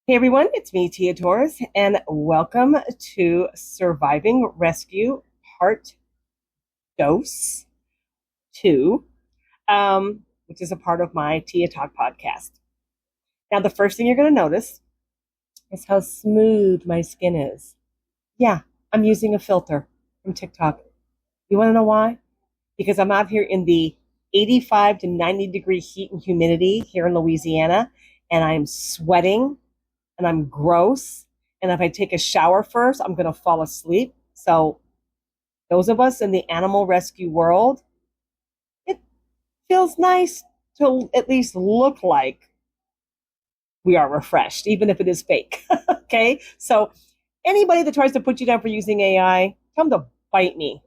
Hey everyone, it's me, Tia Torres, and welcome to Surviving Rescue Part Dose 2, which is a part of my Tia Talk podcast. Now, the first thing you're going to notice is how smooth my skin is. Yeah, I'm using a filter from TikTok. You want to know why? Because I'm out here in the 85 to 90-degree heat and humidity here in Louisiana, and I'm sweating and I'm gross. And if I take a shower first, I'm going to fall asleep. So, those of us in the animal rescue world, it feels nice to at least look like we are refreshed, even if it is fake. Okay. So, anybody that tries to put you down for using AI, tell them to bite me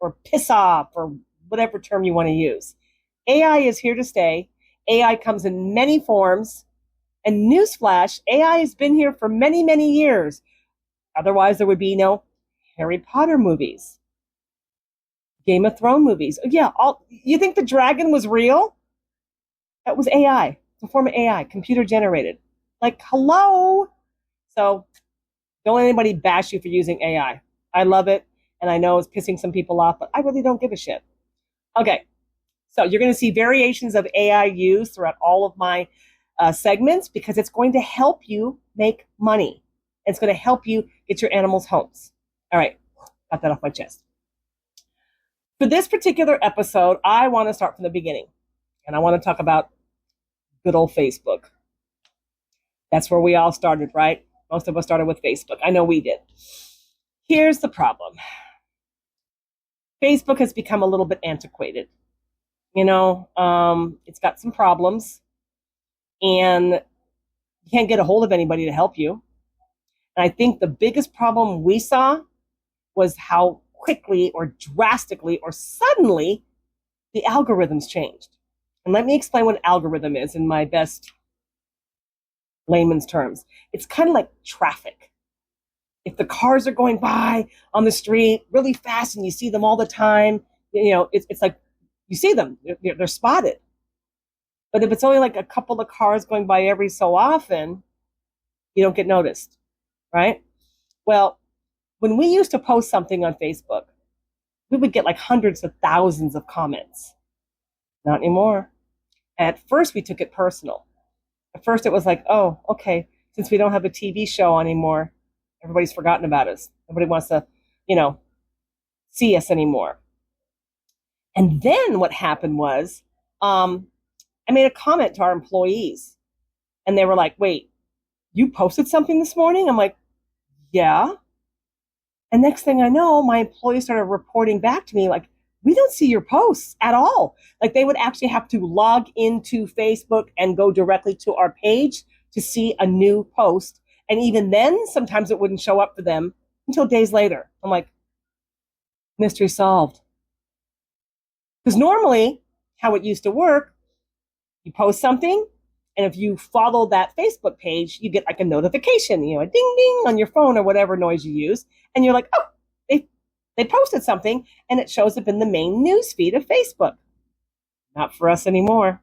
or piss off or whatever term you want to use. AI is here to stay. AI comes in many forms. And newsflash, AI has been here for many, many years. Otherwise, there would be no Harry Potter movies, Game of Thrones movies. Yeah, you think the dragon was real? That was AI. It's a form of AI, computer generated. Like, hello. So don't let anybody bash you for using AI. I love it, and I know it's pissing some people off, but I really don't give a shit. Okay, so you're going to see variations of AI used throughout all of my segments because it's going to help you make money. It's going to help you get your animals homes. All right, got that off my chest. For this particular episode, I want to start from the beginning, and I want to talk about good old Facebook. That's where we all started, right? Most of us started with Facebook. I know we did. Here's the problem. Facebook has become a little bit antiquated. It's got some problems, and you can't get a hold of anybody to help you. And I think the biggest problem we saw was how quickly or drastically or suddenly the algorithms changed. And let me explain what an algorithm is in my best layman's terms. It's kind of like traffic. If the cars are going by on the street really fast and you see them all the time, it's like you see them, they're spotted. But if it's only like a couple of cars going by every so often, you don't get noticed, right? Well, when we used to post something on Facebook, we would get like hundreds of thousands of comments. Not anymore. At first, we took it personal. At first, it was like, oh, okay, since we don't have a TV show anymore, everybody's forgotten about us. Nobody wants to, see us anymore. And then what happened was, I made a comment to our employees, and they were like, wait, you posted something this morning? I'm like, yeah. And next thing I know, my employees started reporting back to me like, we don't see your posts at all. Like they would actually have to log into Facebook and go directly to our page to see a new post. And even then, sometimes it wouldn't show up for them until days later. I'm like, mystery solved. Because normally, how it used to work, you post something, and if you follow that Facebook page, you get like a notification, a ding ding on your phone or whatever noise you use. And you're like, oh, they posted something, and it shows up in the main news feed of Facebook. Not for us anymore.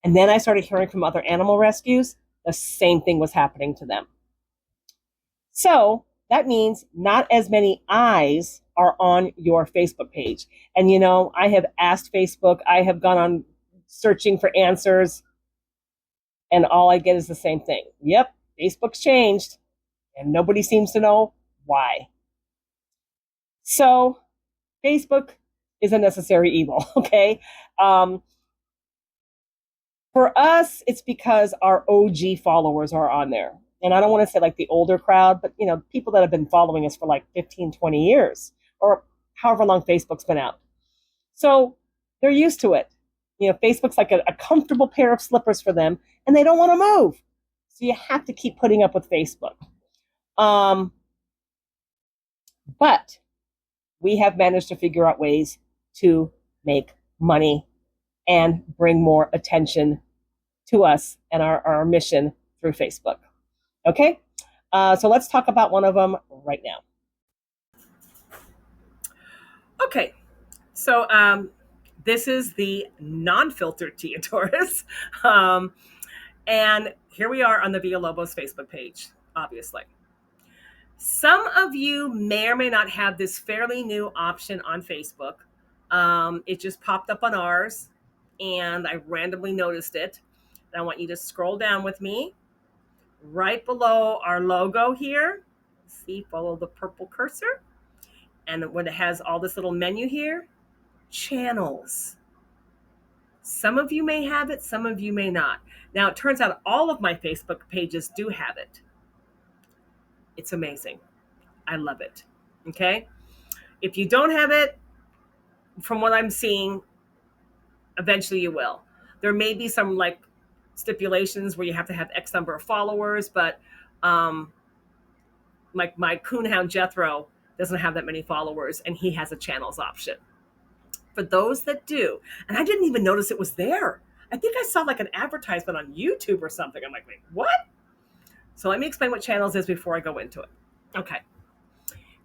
And then I started hearing from other animal rescues, the same thing was happening to them. So that means not as many eyes are on your Facebook page. And, I have asked Facebook, I have gone on searching for answers, and all I get is the same thing. Yep, Facebook's changed, and nobody seems to know why. So Facebook is a necessary evil, okay? For us, it's because our OG followers are on there. And I don't want to say like the older crowd, but, people that have been following us for like 15, 20 years or however long Facebook's been out. So they're used to it. Facebook's like a comfortable pair of slippers for them, and they don't want to move. So you have to keep putting up with Facebook. But we have managed to figure out ways to make money and bring more attention to us and our mission through Facebook. Okay? So let's talk about one of them right now. Okay. So this is the non-filtered Tia Torres. And here we are on the Villalobos Facebook page, obviously. Some of you may or may not have this fairly new option on Facebook. It just popped up on ours, and I randomly noticed it. And I want you to scroll down with me right below our logo here. See, follow the purple cursor. And when it has all this little menu here, channels. Some of you may have it, some of you may not. Now, it turns out all of my Facebook pages do have it. It's amazing. I love it. Okay? If you don't have it, from what I'm seeing, eventually you will. There may be some like stipulations where you have to have X number of followers, but like my coonhound Jethro doesn't have that many followers, and he has a channels option. For those that do, and I didn't even notice it was there. I think I saw like an advertisement on YouTube or something. I'm like, wait, what? So let me explain what channels is before I go into it. Okay.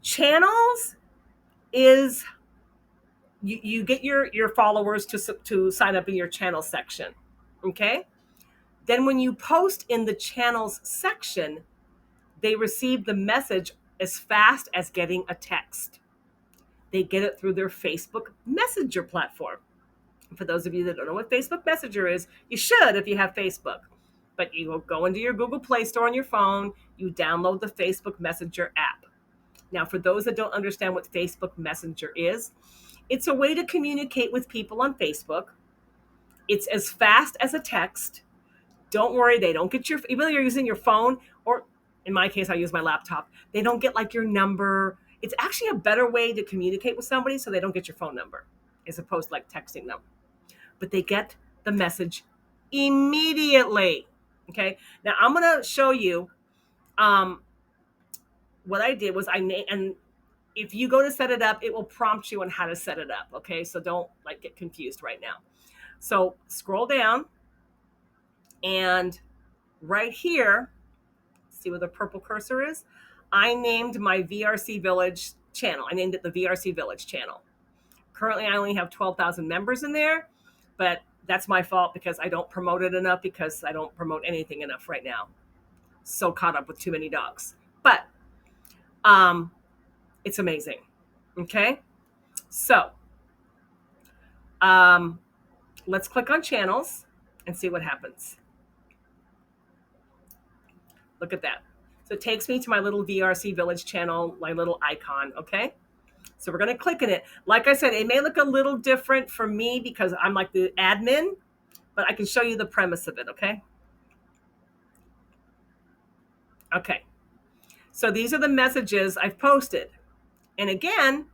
Channels is you get your followers to sign up in your channel section. Okay. Then when you post in the channels section, they receive the message as fast as getting a text. They get it through their Facebook Messenger platform. For those of you that don't know what Facebook Messenger is, you should if you have Facebook. But you will go into your Google Play Store on your phone, you download the Facebook Messenger app. Now, for those that don't understand what Facebook Messenger is, it's a way to communicate with people on Facebook. It's as fast as a text. Don't worry, they don't get even though you're using your phone, or in my case, I use my laptop, they don't get like your number. It's actually a better way to communicate with somebody so they don't get your phone number as opposed to like texting them. But they get the message immediately. Okay. Now I'm going to show you what I did was and if you go to set it up, it will prompt you on how to set it up. Okay. So don't like get confused right now. So scroll down and right here, see where the purple cursor is? I named my VRC Village channel. I named it the VRC Village channel. Currently, I only have 12,000 members in there, but that's my fault because I don't promote it enough because I don't promote anything enough right now. So caught up with too many dogs. But it's amazing. Okay? So let's click on channels and see what happens. Look at that. So it takes me to my little VRC Village channel, my little icon, okay? So we're going to click in it. Like I said, it may look a little different for me because I'm like the admin, but I can show you the premise of it, okay? Okay. So these are the messages I've posted. And again,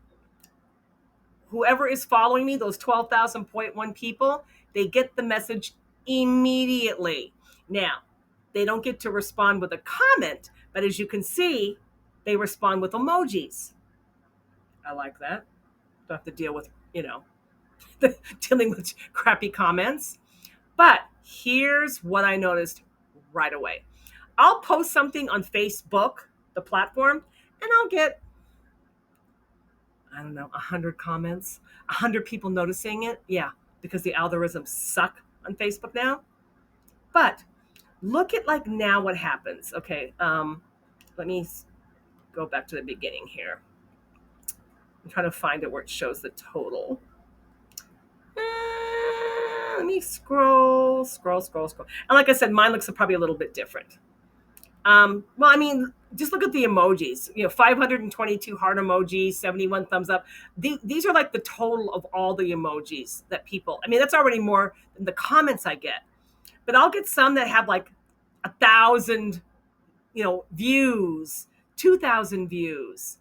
whoever is following me, those 12,000.1 people, they get the message immediately. Now, they don't get to respond with a comment, but as you can see, they respond with emojis. I like that. Don't have to deal with, dealing with crappy comments. But here's what I noticed right away. I'll post something on Facebook, the platform, and I'll get, 100 comments, 100 people noticing it. Yeah, because the algorithms suck on Facebook now. But look at like now what happens. Okay, let me go back to the beginning here. I'm trying to find it where it shows the total. Let me scroll. And like I said, mine looks probably a little bit different. Just look at the emojis. 522 heart emojis, 71 thumbs up. These are like the total of all the emojis that people. That's already more than the comments I get. But I'll get some that have like 1,000, views, 2,000 views,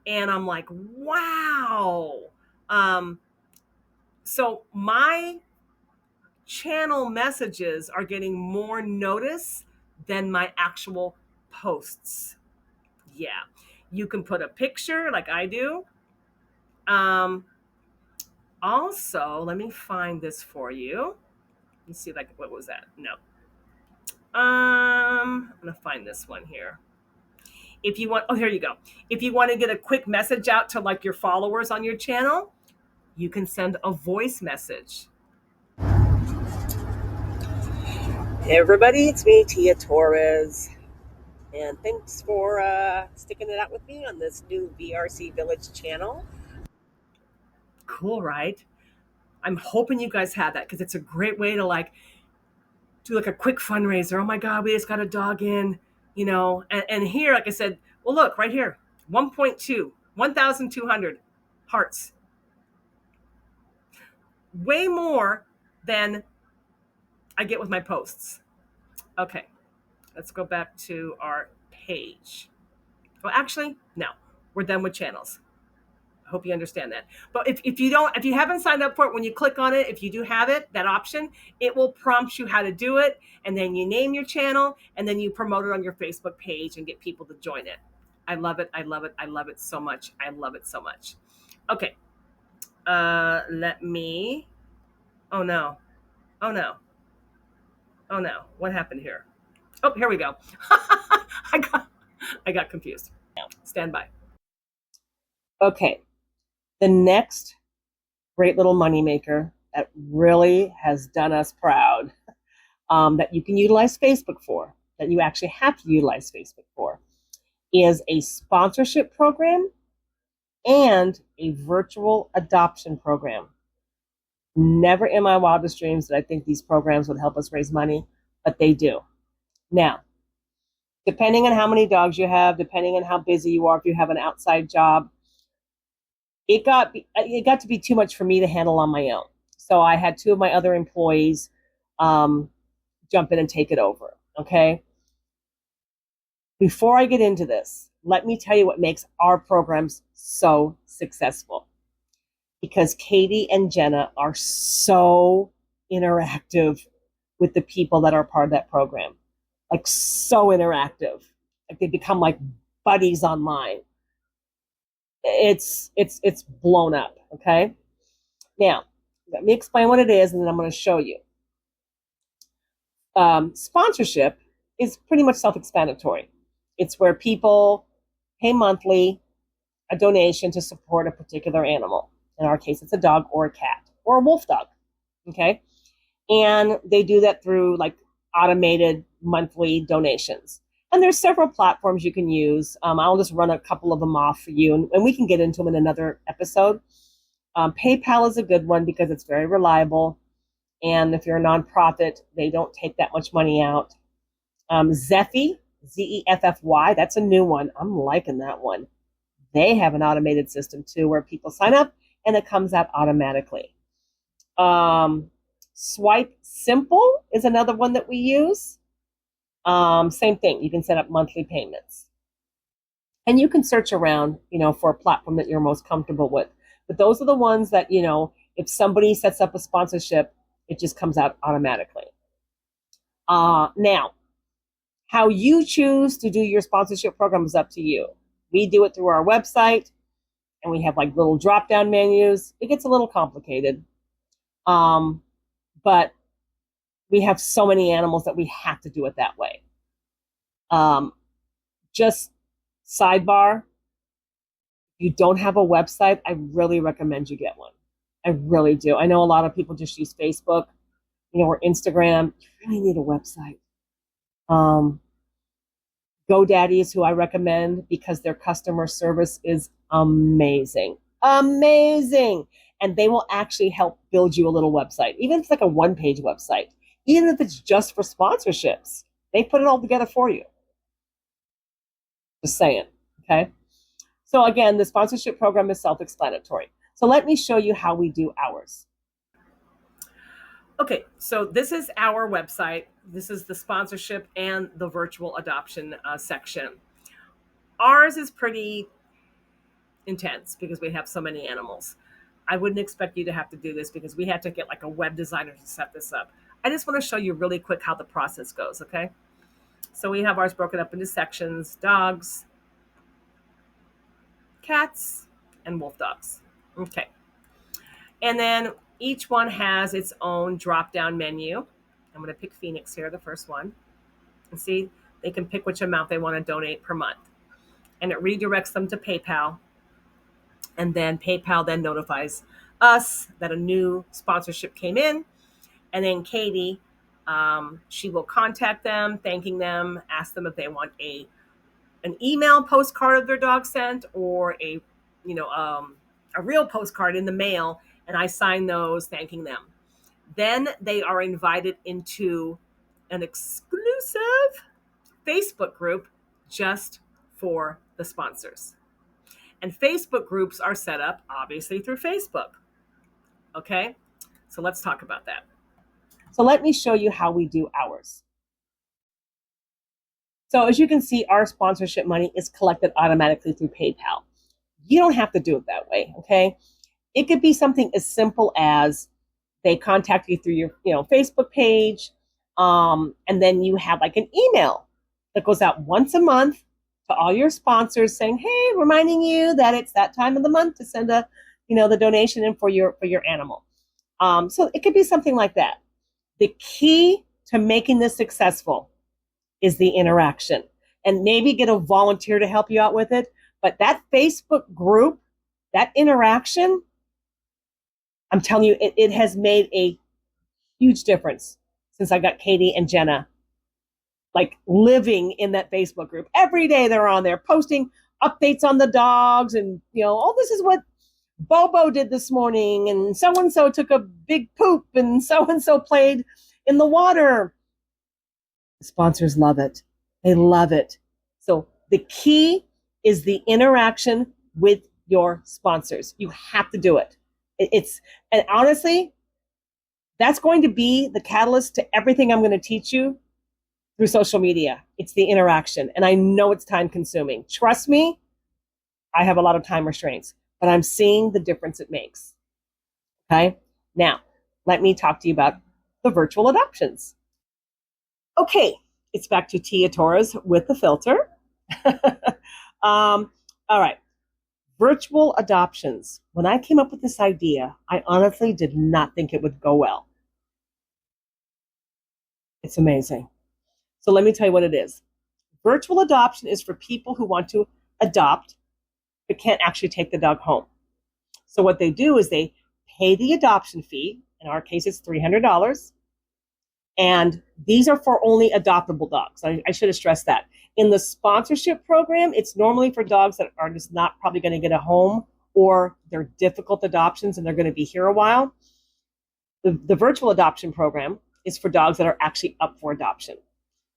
and I'm like, wow. So my channel messages are getting more notice than my actual posts. Yeah. You can put a picture like I do. Also, let me find this for you. Let's see, what was that? No. I'm going to find this one here. If you want, here you go. If you want to get a quick message out to like your followers on your channel, you can send a voice message. Hey everybody, it's me, Tia Torres, and thanks for sticking it out with me on this new VRC Village channel. Cool, right? I'm hoping you guys have that because it's a great way to do like a quick fundraiser. Oh my God, we just got a dog in, and here, like I said, well, look right here, 1.2, 1,200 hearts, way more than I get with my posts. Okay, let's go back to our page. Well, actually, no, we're done with channels. I hope you understand that. But if you haven't signed up for it, when you click on it, if you do have it, that option, it will prompt you how to do it. And then you name your channel and then you promote it on your Facebook page and get people to join it. I love it. I love it. I love it so much. I love it so much. Okay. Let me. Oh no. Oh no. Oh no. What happened here? Oh, here we go. I got confused. Stand by. Okay. The next great little moneymaker that really has done us proud, that you can utilize Facebook for, that you actually have to utilize Facebook for, is a sponsorship program and a virtual adoption program. Never in my wildest dreams did I think these programs would help us raise money, but they do. Now, depending on how many dogs you have, depending on how busy you are, if you have an outside job, it got to be too much for me to handle on my own. So I had two of my other employees jump in and take it over. Okay. Before I get into this, let me tell you what makes our programs so successful. Because Katie and Jenna are so interactive with the people that are part of that program. Like so interactive. Like they become like buddies online. It's blown up. Okay. Now, let me explain what it is, and then I'm going to show you. Sponsorship is pretty much self-explanatory. It's where people pay monthly a donation to support a particular animal. In our case, it's a dog or a cat or a wolf dog. Okay. And they do that through like automated monthly donations. And there's several platforms you can use. I'll just run a couple of them off for you, and we can get into them in another episode. PayPal is a good one because it's very reliable. And if you're a nonprofit, they don't take that much money out. Zeffy, Zeffy, that's a new one. I'm liking that one. They have an automated system too where people sign up and it comes out automatically. Swipe Simple is another one that we use. Same thing. You can set up monthly payments. And you can search around, for a platform that you're most comfortable with. But those are the ones that, if somebody sets up a sponsorship, it just comes out automatically. Now, how you choose to do your sponsorship program is up to you. We do it through our website, and we have like little drop-down menus. It gets a little complicated. But we have so many animals that we have to do it that way. Just sidebar, if you don't have a website, I really recommend you get one. I really do. I know a lot of people just use Facebook, or Instagram. You really need a website. GoDaddy is who I recommend because their customer service is amazing. Amazing. And they will actually help build you a little website, even if it's like a one-page website, even if it's just for sponsorships. They put it all together for you. Just saying. Okay. So again, the sponsorship program is self-explanatory. So let me show you how we do ours. Okay, so this is our website. This is the sponsorship and the virtual adoption section. Ours is pretty intense because we have so many animals. I wouldn't expect you to have to do this because we had to get like a web designer to set this up. I just want to show you really quick how the process goes, okay? So we have ours broken up into sections: dogs, cats, and wolf dogs. Okay. And then each one has its own drop-down menu. I'm going to pick Phoenix here, the first one. And see, they can pick which amount they want to donate per month. And it redirects them to PayPal. And then PayPal then notifies us that a new sponsorship came in. And then Katie She will contact them, thanking them, ask them if they want an email postcard of their dog sent or a real postcard in the mail, and I sign those thanking them. Then they are invited into an exclusive Facebook group just for the sponsors. And Facebook groups are set up obviously through Facebook. Okay, so let's talk about that. So let me show you how we do ours. So as you can see, our sponsorship money is collected automatically through PayPal. You don't have to do it that way, okay? It could be something as simple as they contact you through your Facebook page, and then you have like an email that goes out once a month to all your sponsors saying, hey, reminding you that it's that time of the month to send the donation in for your animal. So it could be something like that. The key to making this successful is the interaction, and maybe get a volunteer to help you out with it. But that Facebook group, that interaction, I'm telling you, it has made a huge difference since I got Katie and Jenna like living in that Facebook group. Every day they're on there posting updates on the dogs and, oh, this is what Bobo did this morning, and so took a big poop, and so played in the water. The sponsors love it. They love it. So the key is the interaction with your sponsors. You have to do it. And honestly, that's going to be the catalyst to everything I'm going to teach you through social media. It's the interaction. And I know it's time consuming. Trust me, I have a lot of time restraints, but I'm seeing the difference it makes. Okay. Now, let me talk to you about the virtual adoptions. Okay. It's back to Tia Torres with the filter. All right. Virtual adoptions. When I came up with this idea, I honestly did not think it would go well. It's amazing. So let me tell you what it is. Virtual adoption is for people who want to adopt but can't actually take the dog home. So what they do is they pay the adoption fee. In our case, it's $300. And these are for only adoptable dogs. I should have stressed that. In the sponsorship program, it's normally for dogs that are just not probably going to get a home, or they're difficult adoptions and they're going to be here a while. The virtual adoption program is for dogs that are actually up for adoption.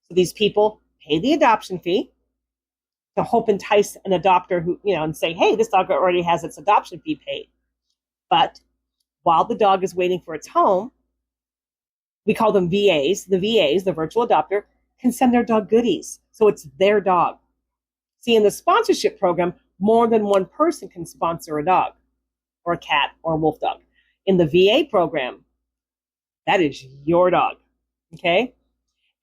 So these people pay the adoption fee to hope entice an adopter who, and say, hey, this dog already has its adoption fee paid. But while the dog is waiting for its home, we call them VAs. The VAs, the virtual adopter, can send their dog goodies. So it's their dog. See, in the sponsorship program, more than one person can sponsor a dog or a cat or a wolf dog. In the VA program, that is your dog, okay?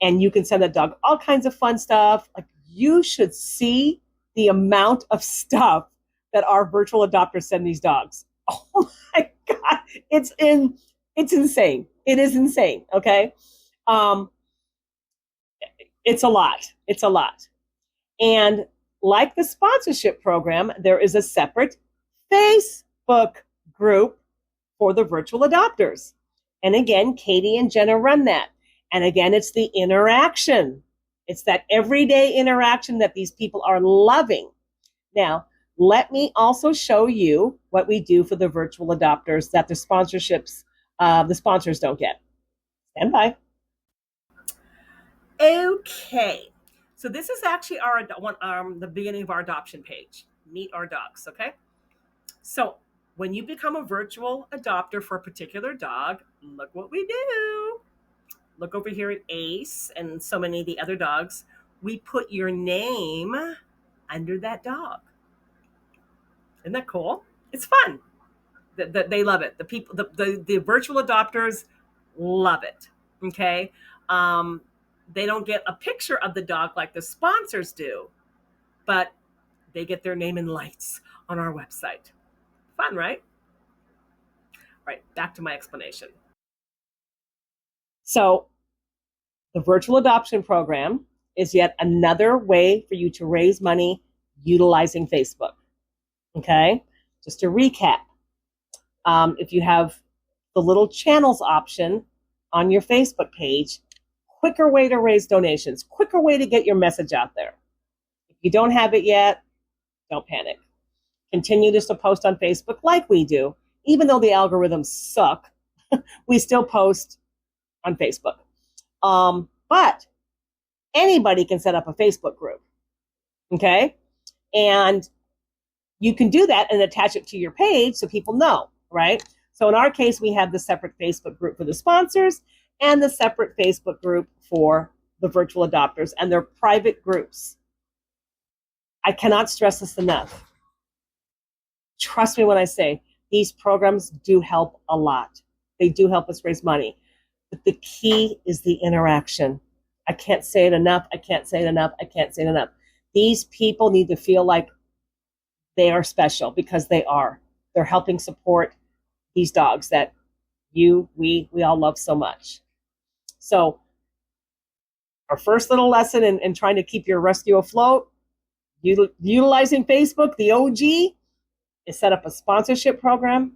And you can send that dog all kinds of fun stuff. Like, you should see the amount of stuff that our virtual adopters send these dogs. Oh my God, it's insane. It is insane, okay? It's a lot. It's a lot. And like the sponsorship program, there is a separate Facebook group for the virtual adopters. And again, Katie and Jenna run that. And again, it's the interaction. It's that everyday interaction that these people are loving. Now, let me also show you what we do for the virtual adopters that the sponsors don't get. Stand by. Okay. So this is actually the beginning of our adoption page. Meet our dogs, okay? So when you become a virtual adopter for a particular dog, look what we do. Look over here at Ace and so many of the other dogs. We put your name under that dog. Isn't that cool? It's fun. They love it. The people, the virtual adopters love it. Okay. They don't get a picture of the dog like the sponsors do, but they get their name in lights on our website. Fun, right? All right, back to my explanation. So the virtual adoption program is yet another way for you to raise money utilizing Facebook. Okay, just to recap, if you have the little channels option on your Facebook page, quicker way to raise donations, quicker way to get your message out there. If you don't have it yet, don't panic. Continue just to post on Facebook like we do. Even though the algorithms suck, we still post on Facebook. But anybody can set up a Facebook group, okay? And you can do that and attach it to your page so people know, right? So in our case, we have the separate Facebook group for the sponsors and the separate Facebook group for the virtual adopters, and they're private groups. I cannot stress this enough. Trust me when I say these programs do help a lot. They do help us raise money. But the key is the interaction. I can't say it enough. I can't say it enough. I can't say it enough. These people need to feel like they are special, because they are. They're helping support these dogs that we all love so much. So our first little lesson in trying to keep your rescue afloat, utilizing Facebook, the OG, is set up a sponsorship program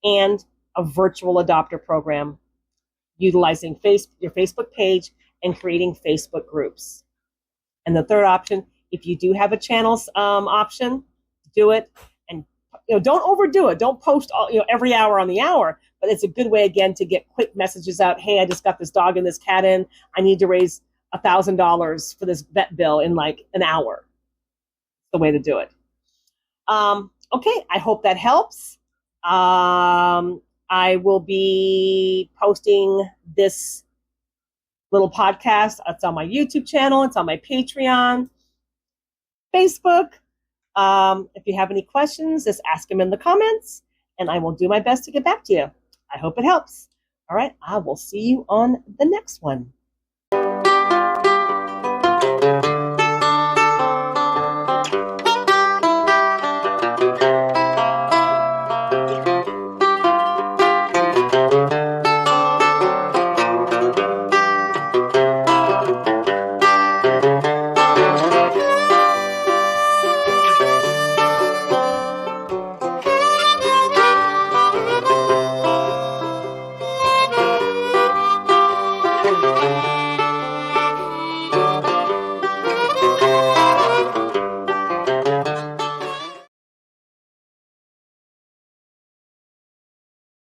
and a virtual adopter program, utilizing your Facebook page and creating Facebook groups. And the third option, if you do have a channels option, do it. And don't overdo it. Don't post every hour on the hour. But it's a good way, again, to get quick messages out. Hey, I just got this dog and this cat in. I need to raise $1,000 for this vet bill in like an hour. The way to do it. Okay, I hope that helps. I will be posting this little podcast. It's on my YouTube channel. It's on my Patreon, Facebook. If you have any questions, just ask them in the comments, and I will do my best to get back to you. I hope it helps. All right, I will see you on the next one.